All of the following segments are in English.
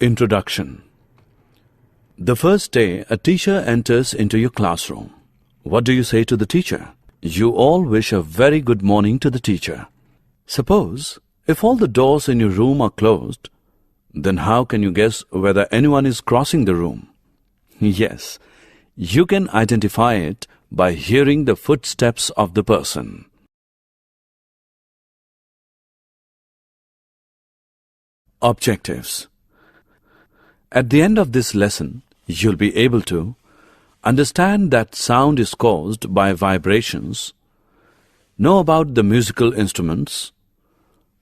Introduction. The first day a teacher enters into your classroom. What do you say to the teacher? You all wish a very good morning to the teacher. Suppose, if all the doors in your room are closed, then how can you guess whether anyone is crossing the room? Yes, you can identify it by hearing the footsteps of the person. Objectives. At the end of this lesson, you'll be able to understand that sound is caused by vibrations, know about the musical instruments,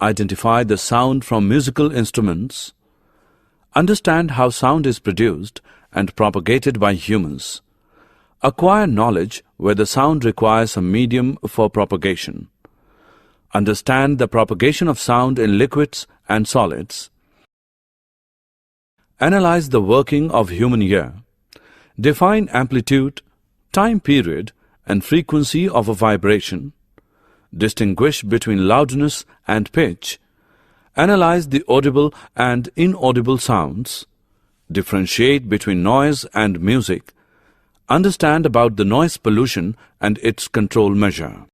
identify the sound from musical instruments, understand how sound is produced and propagated by humans, acquire knowledge where the sound requires a medium for propagation, understand the propagation of sound in liquids and solids, analyze the working of human ear, define amplitude, time period and frequency of a vibration, distinguish between loudness and pitch, analyze the audible and inaudible sounds, differentiate between noise and music, understand about the noise pollution and its control measure.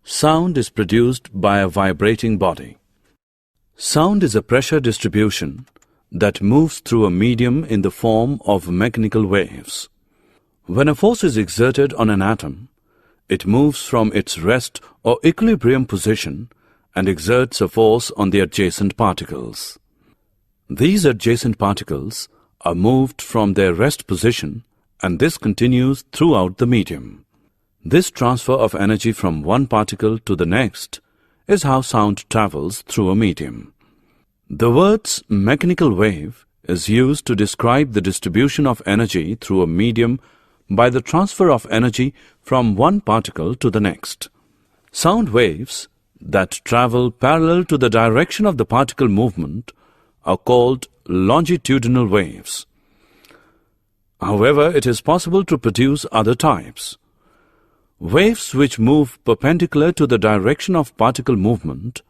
Sound is produced by a vibrating body. Sound is a pressure distribution that moves through a medium in the form of mechanical waves. When a force is exerted on an atom, it moves from its rest or equilibrium position and exerts a force on the adjacent particles. These adjacent particles are moved from their rest position, and this continues throughout the medium. This transfer of energy from one particle to the next is how sound travels through a medium. The words mechanical wave is used to describe the distribution of energy through a medium by the transfer of energy from one particle to the next. Sound waves that travel parallel to the direction of the particle movement are called longitudinal waves. However, it is possible to produce other types. Waves which move perpendicular to the direction of particle movement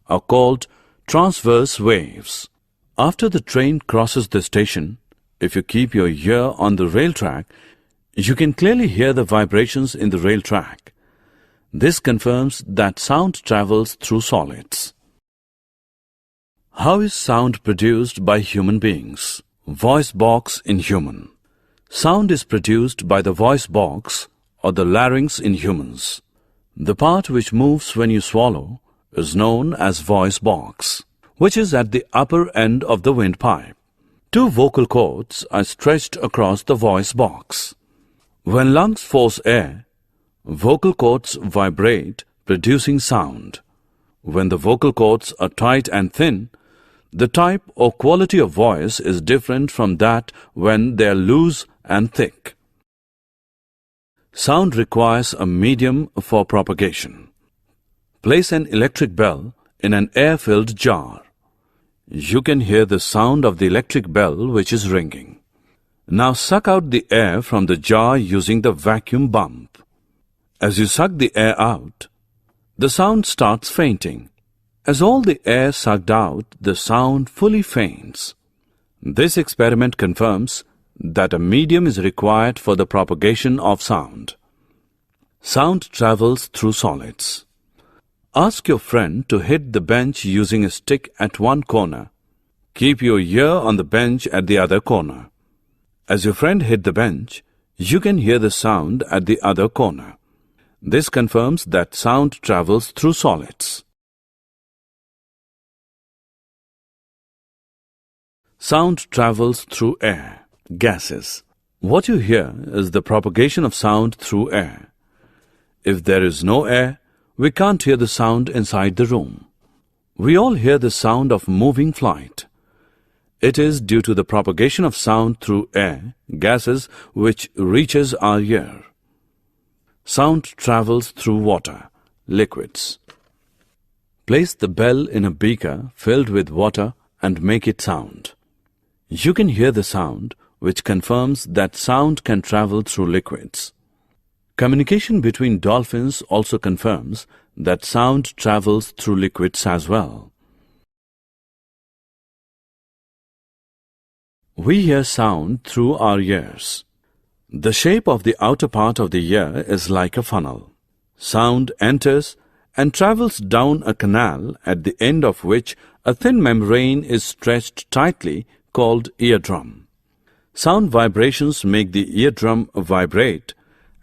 are called transverse waves. After the train crosses the station, if you keep your ear on the rail track, you can clearly hear the vibrations in the rail track. This confirms that sound travels through solids. How is sound produced by human beings? Voice box in human. Sound is produced by the voice box or the larynx in humans. The part which moves when you swallow is known as voice box, which is at the upper end of the windpipe. Two vocal cords are stretched across the voice box. When lungs force air, vocal cords vibrate, producing sound. When the vocal cords are tight and thin, the type or quality of voice is different from that when they are loose and thick. Sound requires a medium for propagation. Place an electric bell in an air-filled jar. You can hear the sound of the electric bell which is ringing. Now suck out the air from the jar using the vacuum bump. As you suck the air out, the sound starts fainting. As all the air sucked out, the sound fully faints. This experiment confirms that a medium is required for the propagation of sound. Sound travels through solids. Ask your friend to hit the bench using a stick at one corner. Keep your ear on the bench at the other corner. As your friend hit the bench, you can hear the sound at the other corner. This confirms that sound travels through solids. Sound travels through air, gases. What you hear is the propagation of sound through air. If there is no air, we can't hear the sound inside the room. We all hear the sound of moving flight. It is due to the propagation of sound through air, gases, which reaches our ear. Sound travels through water, liquids. Place the bell in a beaker filled with water and make it sound. You can hear the sound, which confirms that sound can travel through liquids. Communication between dolphins also confirms that sound travels through liquids as well. We hear sound through our ears. The shape of the outer part of the ear is like a funnel. Sound enters and travels down a canal at the end of which a thin membrane is stretched tightly called eardrum. Sound vibrations make the eardrum vibrate,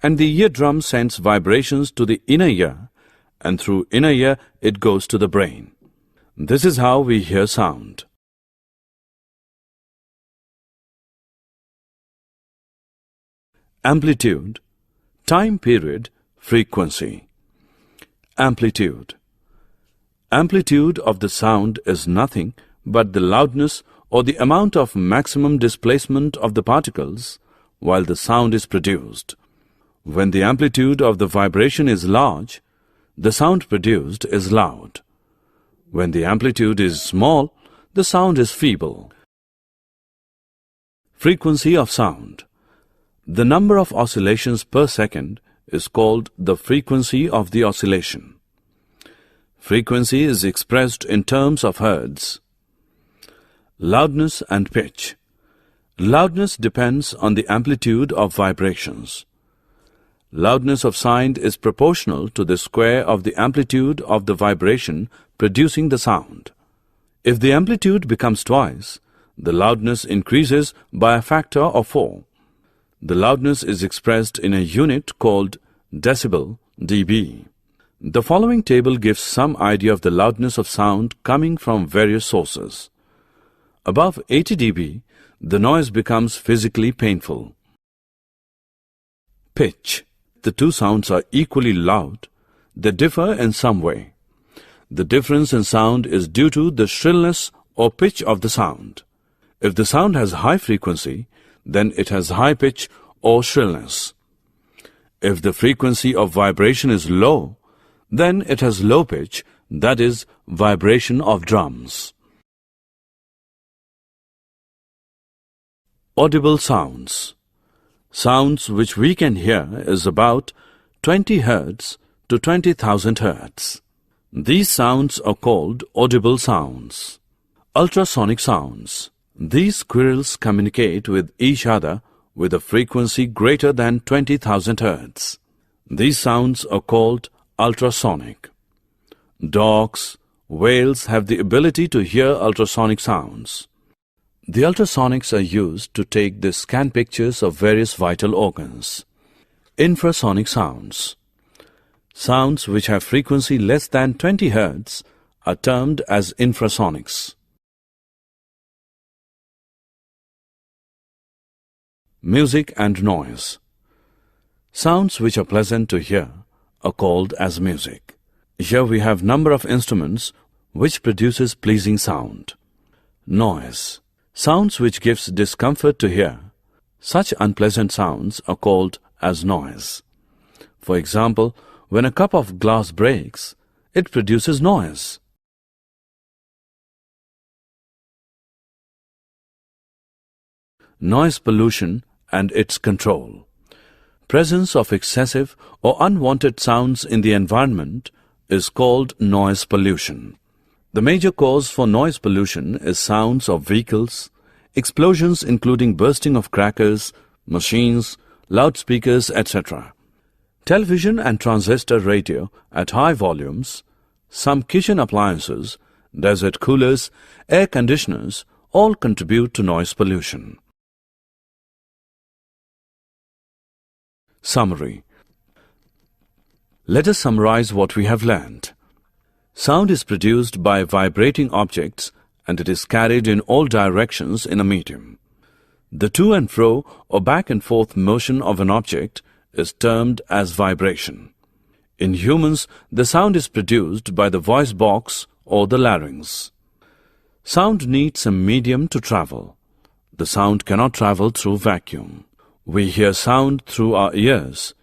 and the eardrum sends vibrations to the inner ear, and through inner ear it goes to the brain. This is how we hear sound. Amplitude, time period, frequency. Amplitude. Amplitude of the sound is nothing but the loudness or the amount of maximum displacement of the particles while the sound is produced. When the amplitude of the vibration is large, the sound produced is loud. When the amplitude is small, the sound is feeble. Frequency of sound. The number of oscillations per second is called the frequency of the oscillation. Frequency is expressed in terms of hertz. Loudness and pitch. Loudness depends on the amplitude of vibrations. Loudness of sound is proportional to the square of the amplitude of the vibration producing the sound. If the amplitude becomes twice, the loudness increases by a factor of 4. The loudness is expressed in a unit called decibel, dB. The following table gives some idea of the loudness of sound coming from various sources. Above 80 dB, the noise becomes physically painful. Pitch. The two sounds are equally loud. They differ in some way. The difference in sound is due to the shrillness or pitch of the sound. If the sound has high frequency, then it has high pitch or shrillness. If the frequency of vibration is low, then it has low pitch, that is, vibration of drums. Audible sounds. Sounds which we can hear is about 20 Hz to 20,000 Hz. These sounds are called audible sounds. Ultrasonic sounds. These squirrels communicate with each other with a frequency greater than 20,000 Hz. These sounds are called ultrasonic. Dogs, whales have the ability to hear ultrasonic sounds. The ultrasonics are used to take the scan pictures of various vital organs. Infrasonic sounds. Sounds which have frequency less than 20 Hz are termed as infrasonics. Music and noise. Sounds which are pleasant to hear are called as music. Here we have number of instruments which produces pleasing sound. Noise. Sounds which gives discomfort to hear. Such unpleasant sounds are called as noise. For example, when a cup of glass breaks, it produces noise. Noise pollution and its control. Presence of excessive or unwanted sounds in the environment is called noise pollution. The major cause for noise pollution is sounds of vehicles, explosions including bursting of crackers, machines, loudspeakers, etc. Television and transistor radio at high volumes, some kitchen appliances, desert coolers, air conditioners all contribute to noise pollution. Summary. Let us summarize what we have learned. Sound is produced by vibrating objects and it is carried in all directions in a medium. The to and fro or back and forth motion of an object is termed as vibration. In humans, the sound is produced by the voice box or the larynx. Sound needs a medium to travel. The sound cannot travel through vacuum. We hear sound through our ears.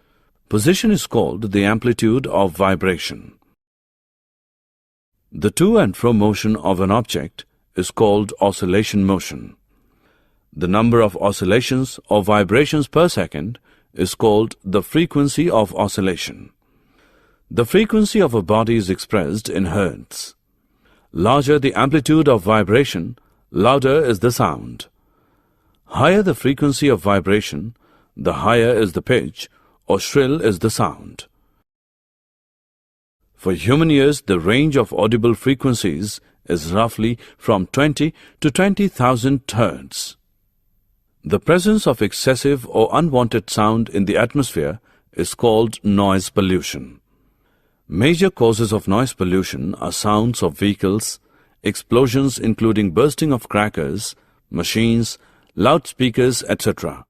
Position is called the amplitude of vibration. The to and fro motion of an object is called oscillation motion. The number of oscillations or vibrations per second is called the frequency of oscillation. The frequency of a body is expressed in hertz. Larger the amplitude of vibration, louder is the sound. Higher the frequency of vibration, the higher is the pitch or shrill is the sound. For human ears, the range of audible frequencies is roughly from 20 to 20,000 Hz. The presence of excessive or unwanted sound in the atmosphere is called noise pollution. Major causes of noise pollution are sounds of vehicles, explosions including bursting of crackers, machines, loudspeakers, etc.